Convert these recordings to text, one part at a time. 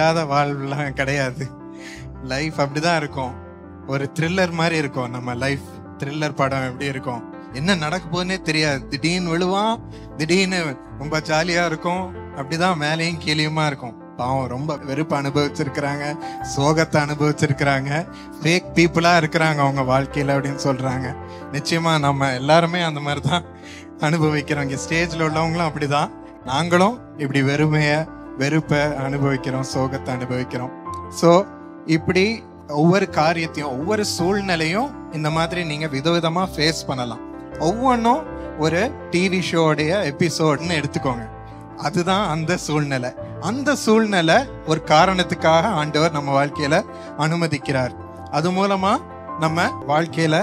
இல்லாத வாழ்வுலாம் கிடையாது. லைஃப் அப்படிதான் இருக்கும். ஒரு த்ரில்லர் மாதிரி இருக்கும். நம்ம லைஃப் த்ரில்லர் படம் எப்படி இருக்கும், என்ன நடக்க போகுதுன்னே தெரியாது. திடீர்னு விழுவான், திடீர்னு ரொம்ப ஜாலியா இருக்கும். அப்படிதான் மேலேயும் கீழேயுமா இருக்கும். பாவம் ரொம்ப வெறுப்பு அனுபவிச்சிருக்கிறாங்க, சோகத்தை அனுபவிச்சிருக்கிறாங்க, ஃபேக் பீப்புளா இருக்கிறாங்க அவங்க வாழ்க்கையில அப்படின்னு சொல்றாங்க. நிச்சயமா நம்ம எல்லாருமே அந்த மாதிரி தான் அனுபவிக்கிறோம். இங்க ஸ்டேஜ்ல உள்ளவங்களும் அப்படிதான். நாங்களும் இப்படி வெறுப்பை அனுபவிக்கிறோம், சோகத்தை அனுபவிக்கிறோம். ஸோ இப்படி ஒவ்வொரு காரியத்தையும் ஒவ்வொரு சூழ்நிலையும் இந்த மாதிரி நீங்க விதவிதமா ஃபேஸ் பண்ணலாம். ஒவ்வொன்றும் ஒரு டிவி ஷோடைய எபிசோட்னு எடுத்துக்கோங்க. அதுதான் அந்த சூழ்நிலை. அந்த சூழ்நிலை ஒரு காரணத்துக்காக ஆண்டவர் நம்ம வாழ்க்கையில அனுமதிக்கிறார். அது மூலமா நம்ம வாழ்க்கையில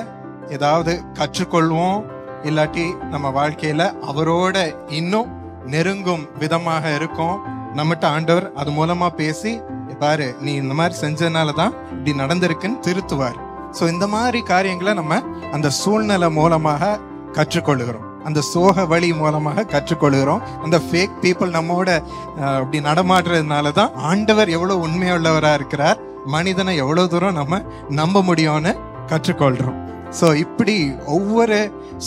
ஏதாவது கற்றுக்கொள்வோம், இல்லாட்டி நம்ம வாழ்க்கையில அவரோட இன்னும் நெருங்கும் விதமாக இருக்கும். நம்மகிட்ட ஆண்டவர் அது மூலமா பேசி, பாரு நீ இந்த மாதிரி செஞ்சதுனாலதான் இப்படி நடந்திருக்குன்னு திருத்துவார். ஸோ இந்த மாதிரி காரியங்களை நம்ம அந்த சூழ்நிலை மூலமாக கற்றுக்கொள்கிறோம், அந்த சோக வழி மூலமாக கற்றுக்கொள்கிறோம். அந்த ஃபேக் பீப்புள் நம்மோட அப்படி நடமாடுறதுனால தான் ஆண்டவர் எவ்வளவு உண்மையுள்ளவரா இருக்கிறார், மனிதனை எவ்வளவு தூரம் நம்ம நம்ப முடியும்னு கற்றுக்கொள்றோம். ஸோ இப்படி ஒவ்வொரு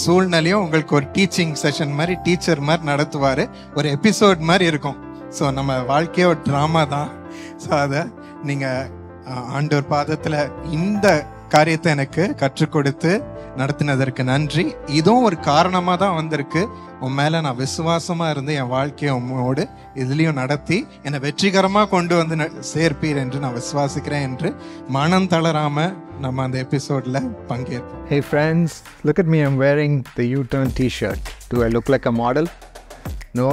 சூழ்நிலையும் உங்களுக்கு ஒரு டீச்சிங் செஷன் மாதிரி, டீச்சர் மாதிரி நடத்துவார். ஒரு எபிசோட் மாதிரி இருக்கும். ஸோ நம்ம வாழ்க்கையே ஒரு ட்ராமா தான். ஸோ அதை நீங்கள் ஆண்டவர் பாதத்தில் இந்த காரியத்தை எனக்கு கற்றுக் கொடுத்து நடத்தினதற்கு நன்றி. இதுவும் ஒரு காரணமாக தான் வந்திருக்கு. உன் மேலே நான் விசுவாசமாக இருந்து என் வாழ்க்கையை உம்மோடு இதுலேயும் நடத்தி என்னை வெற்றிகரமாக கொண்டு வந்து சேர்ப்பீர் என்று நான் விசுவாசிக்கிறேன் என்று மனம் தளராம நம்ம அந்த எபிசோட்ல பங்கேற்போம். Hey friends, look at me, I'm wearing the U-turn t-shirt. Do I look like a model? No?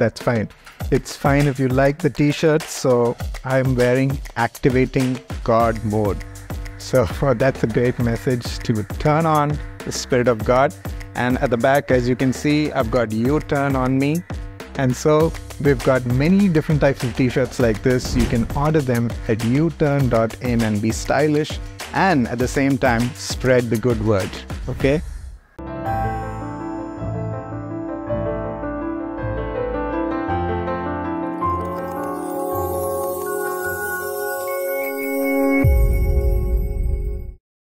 That's fine. It's fine if you like the t-shirt. So I'm wearing activating God mode. So that's a great message to turn on the Spirit of God. And at the back, as you can see, I've got U-turn on me. And so we've got many different types of t-shirts like this. You can order them at uturn.in and be stylish and at the same time spread the good word. Okay?